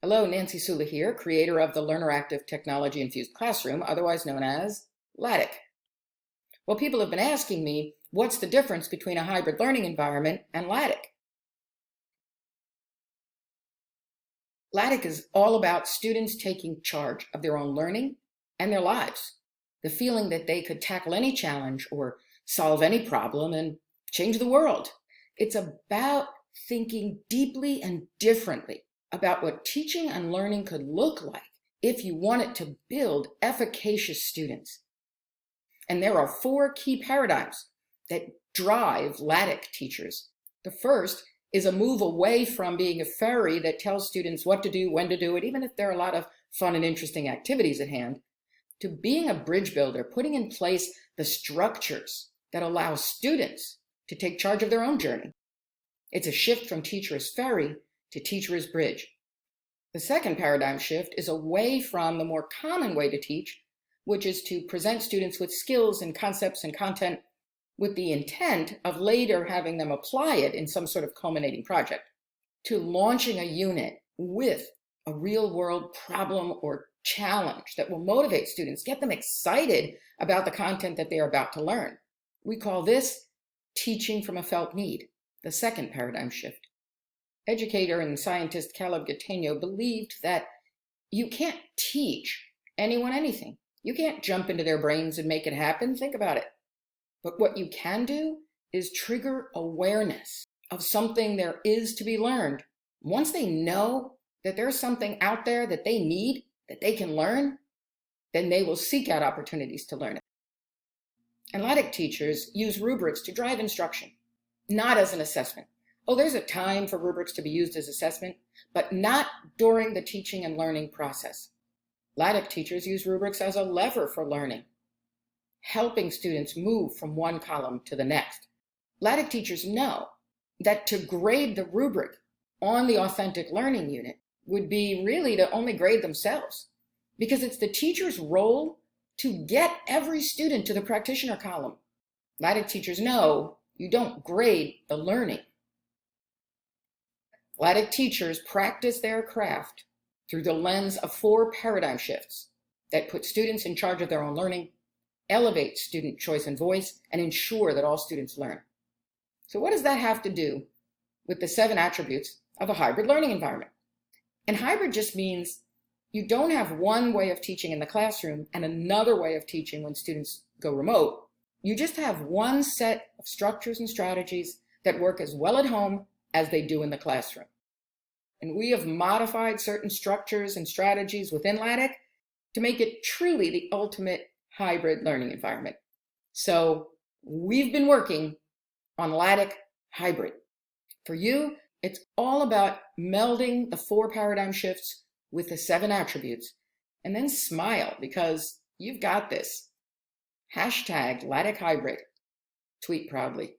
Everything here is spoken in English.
Hello, Nancy Sula here, creator of the LearnerActive Technology Infused Classroom, otherwise known as LATIC. Well, people have been asking me, what's the difference between a hybrid learning environment and LATIC? LATIC is all about students taking charge of their own learning and their lives. The feeling that they could tackle any challenge or solve any problem and change the world. It's about thinking deeply and differently about what teaching and learning could look like if you wanted to build efficacious students. And there are 4 key paradigms that drive LATIC teachers. The first is a move away from being a ferry that tells students what to do, when to do it, even if there are a lot of fun and interesting activities at hand, to being a bridge builder, putting in place the structures that allow students to take charge of their own journey. It's a shift from teacher as ferry to teacher as bridge. The second paradigm shift is away from the more common way to teach, which is to present students with skills and concepts and content with the intent of later having them apply it in some sort of culminating project, to launching a unit with a real-world problem or challenge that will motivate students, get them excited about the content that they are about to learn. We call this teaching from a felt need, the second paradigm shift. Educator and scientist Caleb Gattegno believed that you can't teach anyone anything. You can't jump into their brains and make it happen. Think about it. But what you can do is trigger awareness of something there is to be learned. Once they know that there's something out there that they need, that they can learn, then they will seek out opportunities to learn it. And LATIC teachers use rubrics to drive instruction, not as an assessment. Oh, there's a time for rubrics to be used as assessment, but not during the teaching and learning process. LATIC teachers use rubrics as a lever for learning, helping students move from one column to the next. LATIC teachers know that to grade the rubric on the authentic learning unit would be really to only grade themselves, because it's the teacher's role to get every student to the practitioner column. LATIC teachers know you don't grade the learning. LATIC teachers practice their craft through the lens of 4 paradigm shifts that put students in charge of their own learning, elevate student choice and voice, and ensure that all students learn. So what does that have to do with the 7 attributes of a hybrid learning environment? And hybrid just means you don't have one way of teaching in the classroom and another way of teaching when students go remote. You just have one set of structures and strategies that work as well at home as they do in the classroom. And we have modified certain structures and strategies within LATIC to make it truly the ultimate hybrid learning environment. So we've been working on LATIC Hybrid. For you, it's all about melding the 4 paradigm shifts with the 7 attributes, and then smile because you've got this. #LATIC Hybrid. Tweet proudly.